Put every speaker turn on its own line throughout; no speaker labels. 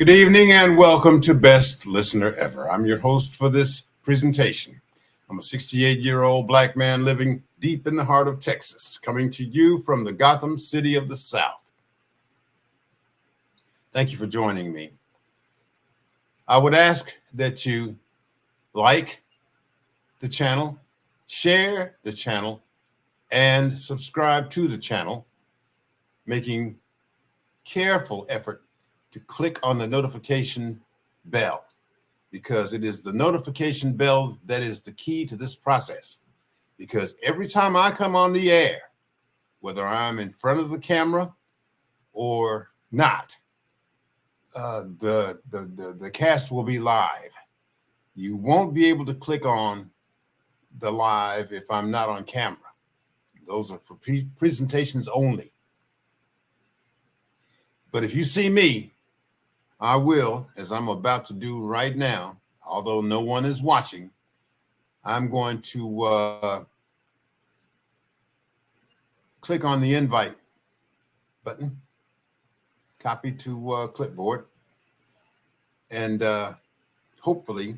Good evening and welcome to Best Listener Ever. I'm your host for this presentation. I'm a 68-year-old black man living deep in the heart of Texas, coming to you from the Gotham City of the South. Thank you for joining me. I would ask that you like the channel, share the channel, and subscribe to the channel, making careful effort to click on the notification bell, because it is the notification bell that is the key to this process. Because every time I come on the air, whether I'm in front of the camera or not, the cast will be live. You won't be able to click on the live if I'm not on camera. Those are for presentations only. But if you see me, I will, as I'm about to do right now, although no one is watching, I'm going to click on the invite button, copy to clipboard, and hopefully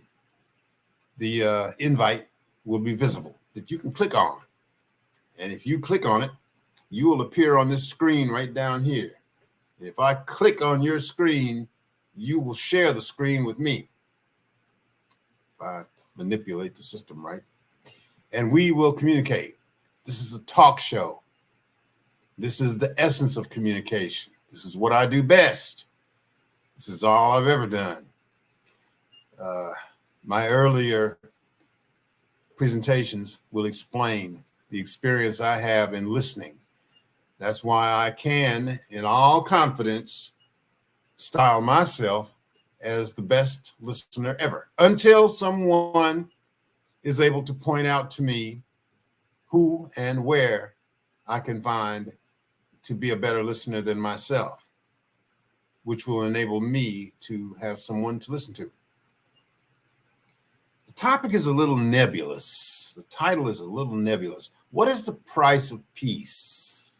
the invite will be visible that you can click on. And if you click on it, you will appear on this screen right down here. If I click on your screen, you will share the screen with me. If I manipulate the system right, and we will communicate. This is a talk show. This is the essence of communication. This is what I do best. This is all I've ever done. My earlier presentations will explain the experience I have in listening. That's why I can, in all confidence, style myself as the best listener ever, until someone is able to point out to me who and where I can find to be a better listener than myself, which will enable me to have someone to listen to. The topic is a little nebulous. The title is a little nebulous. What is the price of peace?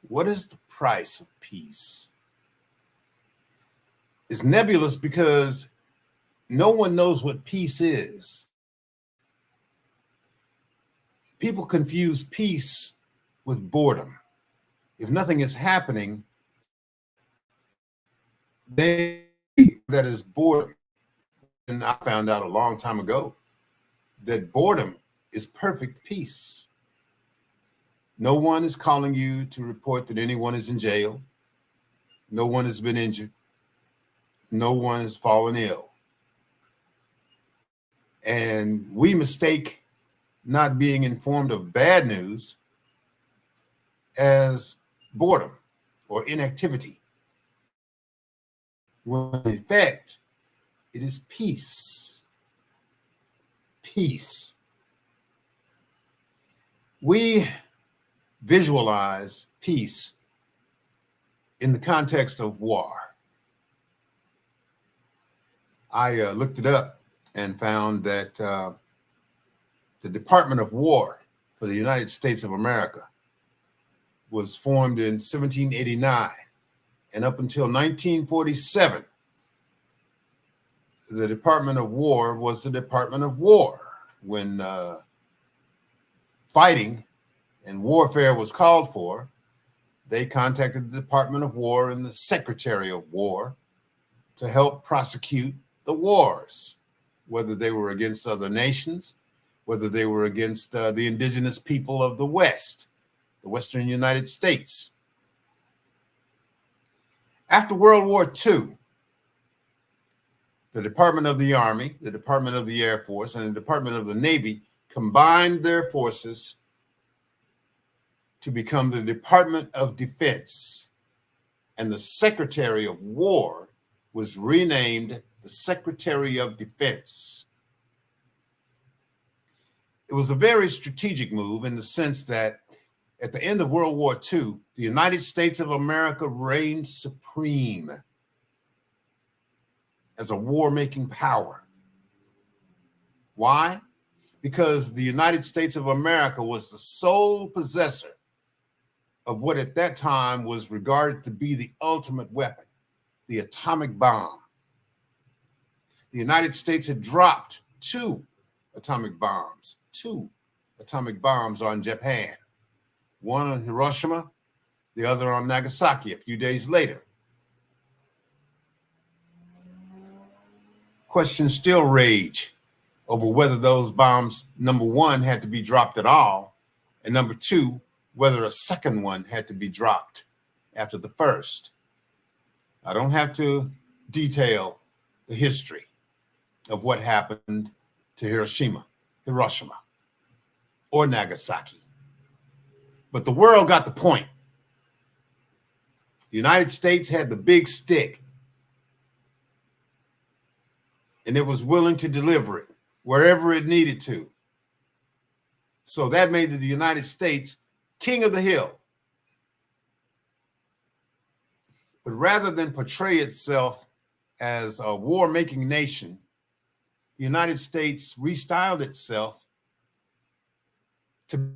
What is the price of peace? It's nebulous because no one knows what peace is. People confuse peace with boredom. If nothing is happening, that is boredom. And I found out a long time ago that boredom is perfect peace. No one is calling you to report that anyone is in jail. No one has been injured. No one has fallen ill. And we mistake not being informed of bad news as boredom or inactivity, when in fact, it is peace. Peace. We visualize peace in the context of war. I looked it up and found that the Department of War for the United States of America was formed in 1789, and up until 1947, the Department of War was the Department of War. When fighting and warfare was called for, they contacted the Department of War and the Secretary of War to help prosecute the wars, whether they were against other nations, whether they were against the indigenous people of the West, the Western United States. After World War II, the Department of the Army, the Department of the Air Force, and the Department of the Navy combined their forces to become the Department of Defense. And the Secretary of War was renamed the Secretary of Defense. It was a very strategic move in the sense that at the end of World War II, the United States of America reigned supreme as a war-making power. Why? Because the United States of America was the sole possessor of what at that time was regarded to be the ultimate weapon, the atomic bomb. The United States had dropped two atomic bombs on Japan, one on Hiroshima, the other on Nagasaki a few days later. Questions still rage over whether those bombs, number one, had to be dropped at all, and number two, whether a second one had to be dropped after the first. I don't have to detail the history of what happened to Hiroshima, or Nagasaki. But the world got the point. The United States had the big stick, and it was willing to deliver it wherever it needed to. So that made the United States king of the hill. But rather than portray itself as a war-making nation, the United States restyled itself to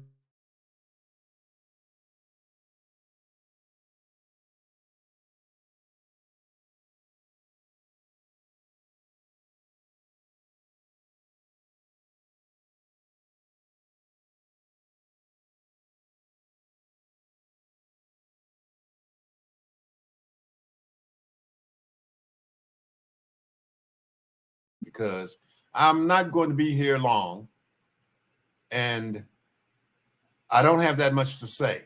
because I'm not going to be here long, and I don't have that much to say.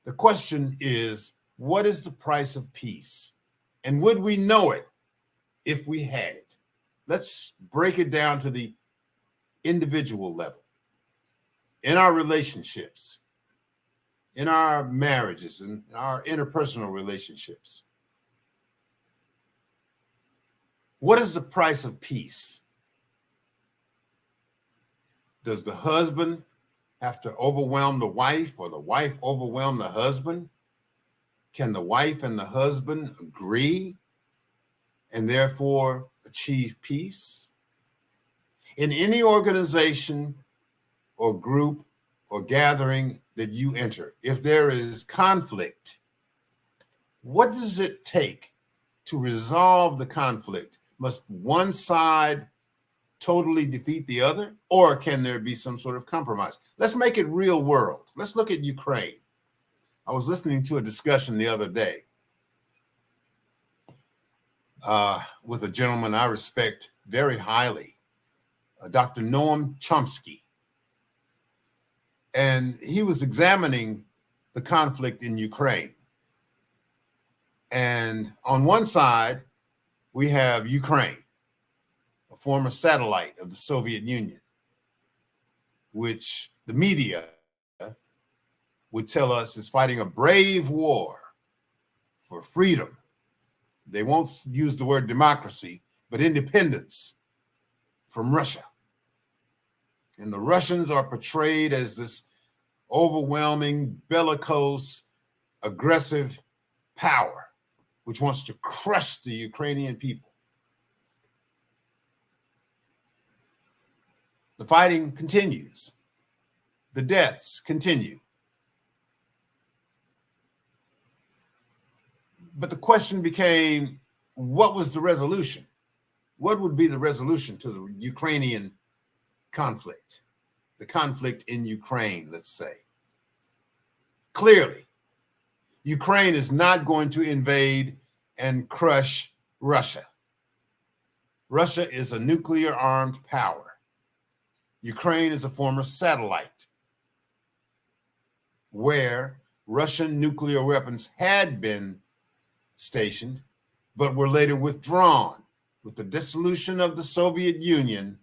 The question is, what is the price of peace? And would we know it if we had it? Let's break it down to the individual level. In our relationships, in our marriages, and our interpersonal relationships, what is the price of peace? Does the husband have to overwhelm the wife, or the wife overwhelm the husband? Can the wife and the husband agree and therefore achieve peace? In any organization or group or gathering that you enter, if there is conflict, what does it take to resolve the conflict? Must one side totally defeat the other, or can there be some sort of compromise? Let's make it real world. Let's look at Ukraine. I was listening to a discussion the other day with a gentleman I respect very highly, Dr. Noam Chomsky. And he was examining the conflict in Ukraine. And on one side, we have Ukraine, a former satellite of the Soviet Union, which the media would tell us is fighting a brave war for freedom. They won't use the word democracy, but independence from Russia. And the Russians are portrayed as this overwhelming, bellicose, aggressive power, which wants to crush the Ukrainian people. The fighting continues. The deaths continue. But the question became, what was the resolution? What would be the resolution to the Ukrainian conflict? The conflict in Ukraine, let's say. Clearly, Ukraine is not going to invade and crush Russia. Russia is a nuclear-armed power. Ukraine is a former satellite where Russian nuclear weapons had been stationed, but were later withdrawn. With the dissolution of the Soviet Union,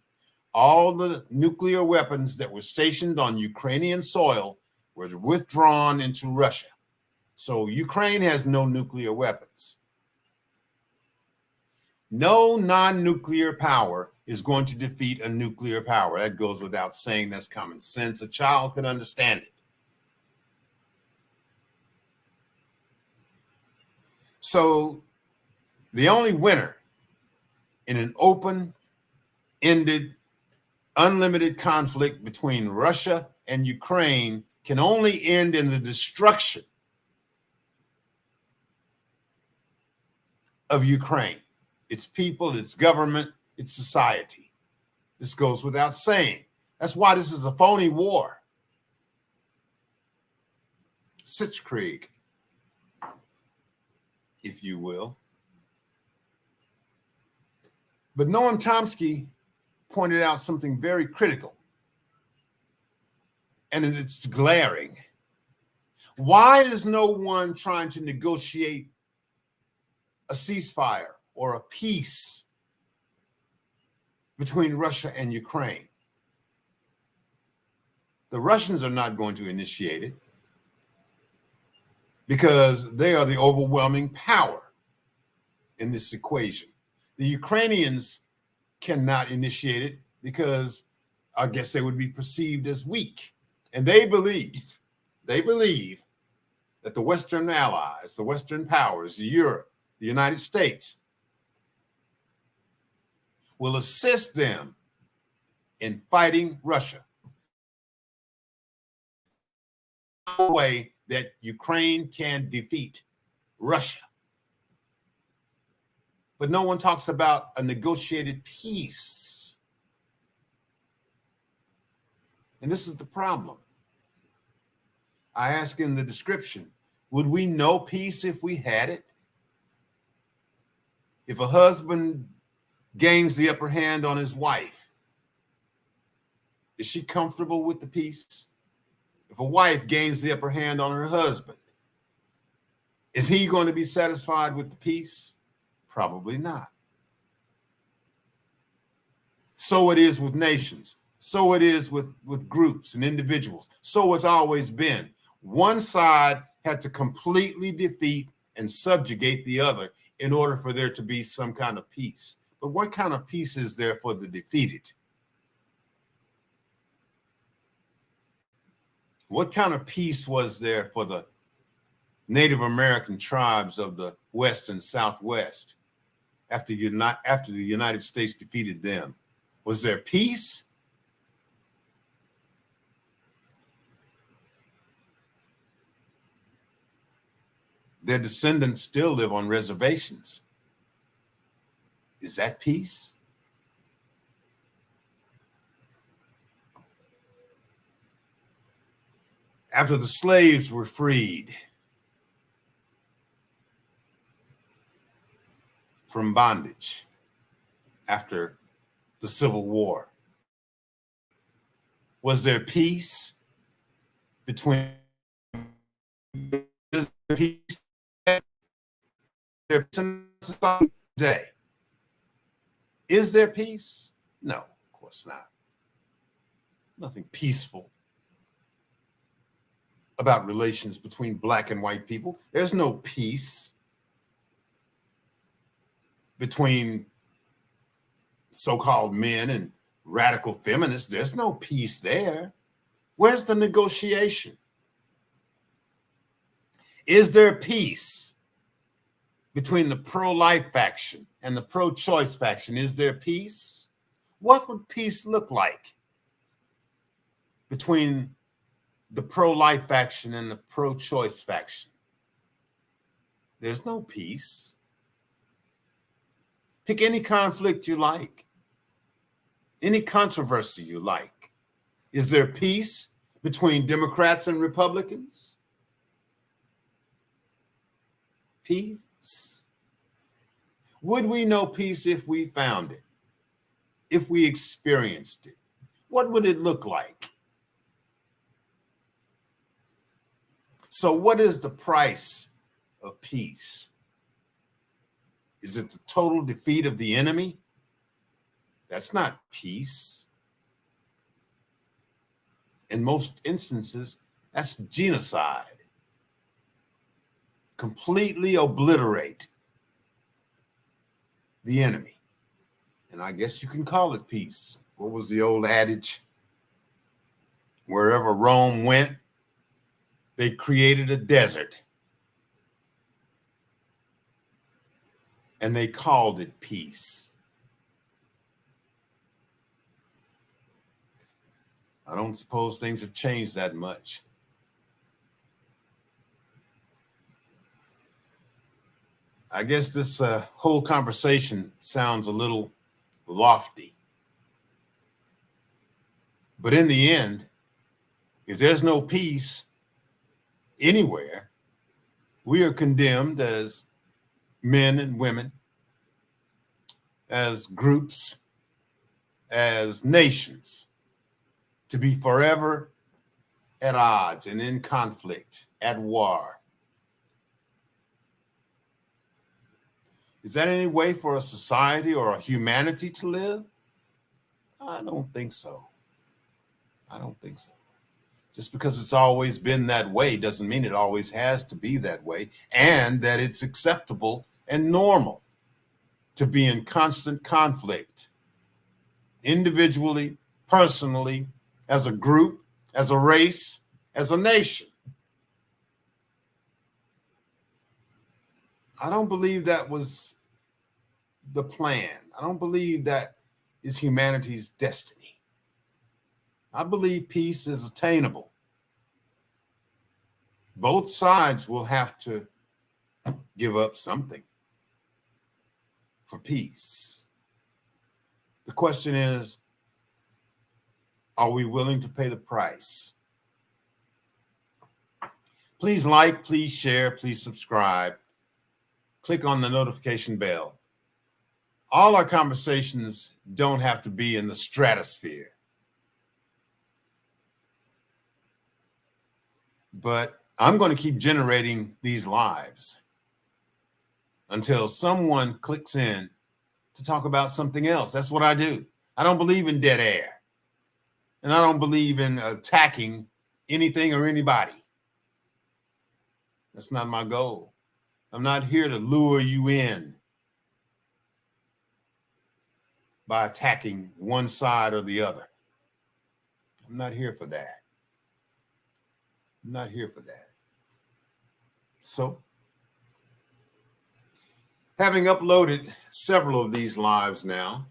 all the nuclear weapons that were stationed on Ukrainian soil were withdrawn into Russia. So Ukraine has no nuclear weapons. No non-nuclear power is going to defeat a nuclear power. That goes without saying. That's common sense. A child could understand it. So the only winner in an open-ended, unlimited conflict between Russia and Ukraine can only end in the destruction of Ukraine, its people, its government, its society. This goes without saying. That's why this is a phony war. Sitzkrieg, if you will. But Noam Chomsky pointed out something very critical, and it's glaring. Why is no one trying to negotiate a ceasefire or a peace between Russia and Ukraine? The Russians are not going to initiate it because they are the overwhelming power in this equation. The Ukrainians cannot initiate it because I guess they would be perceived as weak. And they believe that the Western allies, the Western powers, Europe, the United States, will assist them in fighting Russia in a way that Ukraine can defeat Russia. But no one talks about a negotiated peace. And this is the problem. I ask in the description, would we know peace if we had it? If a husband gains the upper hand on his wife, is she comfortable with the peace? If a wife gains the upper hand on her husband, is he going to be satisfied with the peace? Probably not. So it is with nations. So it is with groups and individuals. So it's always been. One side had to completely defeat and subjugate the other in order for there to be some kind of peace. But what kind of peace is there for the defeated? What kind of peace was there for the Native American tribes of the West and Southwest after the United States defeated them? Was there peace? Their descendants still live on reservations. Is that peace? After the slaves were freed from bondage after the Civil War, was there peace between today? Is there peace? No, of course not. Nothing peaceful about relations between black and white people. There's no peace between so-called men and radical feminists. There's no peace there. Where's the negotiation? Is there peace between the pro-life faction and the pro-choice faction? Is there peace? What would peace look like between the pro-life faction and the pro-choice faction? There's no peace. Pick any conflict you like, any controversy you like. Is there peace between Democrats and Republicans? Peace. Would we know peace if we found it? If we experienced it? What would it look like? So what is the price of peace? Is it the total defeat of the enemy? That's not peace. In most instances, that's genocide. Completely obliterate the enemy. And I guess you can call it peace. What was the old adage? Wherever Rome went, they created a desert. And they called it peace. I don't suppose things have changed that much. I guess this whole conversation sounds a little lofty. But in the end, if there's no peace anywhere, we are condemned as men and women, as groups, as nations, to be forever at odds and in conflict, at war. Is that any way for a society or a humanity to live? I don't think so. I don't think so. Just because it's always been that way doesn't mean it always has to be that way, and that it's acceptable and normal to be in constant conflict, individually, personally, as a group, as a race, as a nation. I don't believe that was the plan. I don't believe that is humanity's destiny. I believe peace is attainable. Both sides will have to give up something for peace. The question is, are we willing to pay the price? Please like, please share, please subscribe. Click on the notification bell. All our conversations don't have to be in the stratosphere. But I'm going to keep generating these lives until someone clicks in to talk about something else. That's what I do. I don't believe in dead air. And I don't believe in attacking anything or anybody. That's not my goal. I'm not here to lure you in by attacking one side or the other. I'm not here for that. I'm not here for that. So, having uploaded several of these lives now,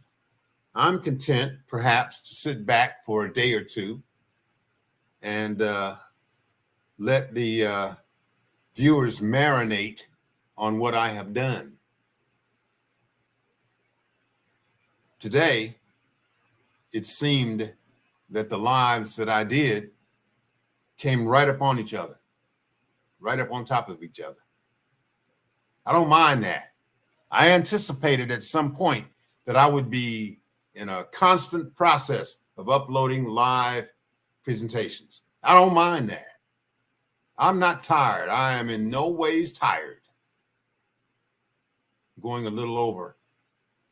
I'm content perhaps to sit back for a day or two and let the viewers marinate on what I have done. Today, it seemed that the lives that I did came right upon each other, right up on top of each other. I don't mind that. I anticipated at some point that I would be in a constant process of uploading live presentations. I don't mind that. I'm not tired. I am in no ways tired. Going a little over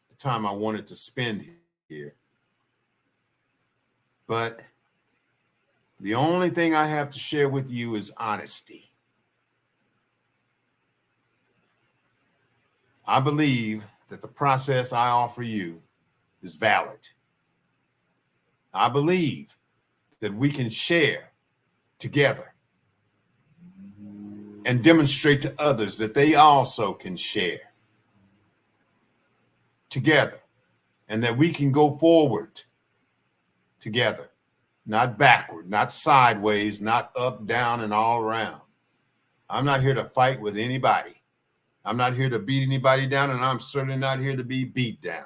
the time I wanted to spend here. But the only thing I have to share with you is honesty. I believe that the process I offer you is valid. I believe that we can share together and demonstrate to others that they also can share together, and that we can go forward together, not backward, not sideways, not up, down, and all around. I'm not here to fight with anybody. I'm not here to beat anybody down, and I'm certainly not here to be beat down.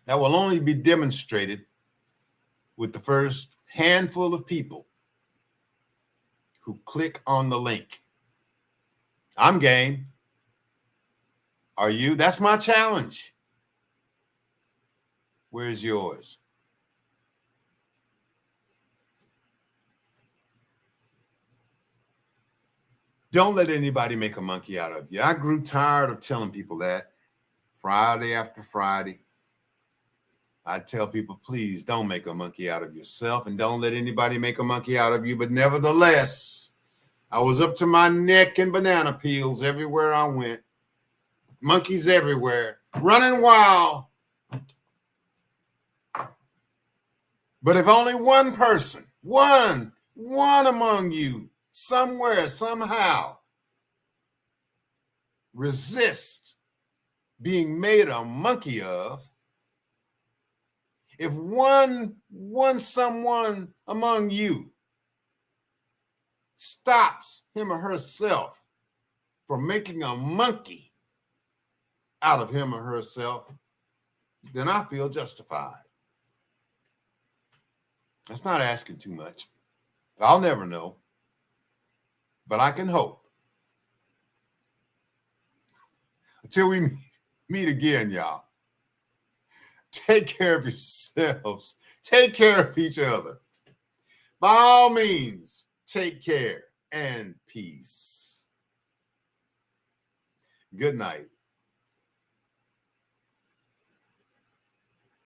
That will only be demonstrated with the first handful of people who click on the link. I'm game. Are you? That's my challenge. Where's yours? Don't let anybody make a monkey out of you. I grew tired of telling people that Friday after Friday. I tell people, please don't make a monkey out of yourself, and don't let anybody make a monkey out of you. But nevertheless, I was up to my neck in banana peels everywhere I went. Monkeys everywhere, running wild. But if only one person, one among you, somewhere, somehow, resists being made a monkey of, if someone among you stops him or herself for making a monkey out of him or herself, then I feel justified. That's not asking too much. I'll never know, but I can hope. Until we meet again, y'all, take care of yourselves. Take care of each other. By all means, take care and peace. Good night.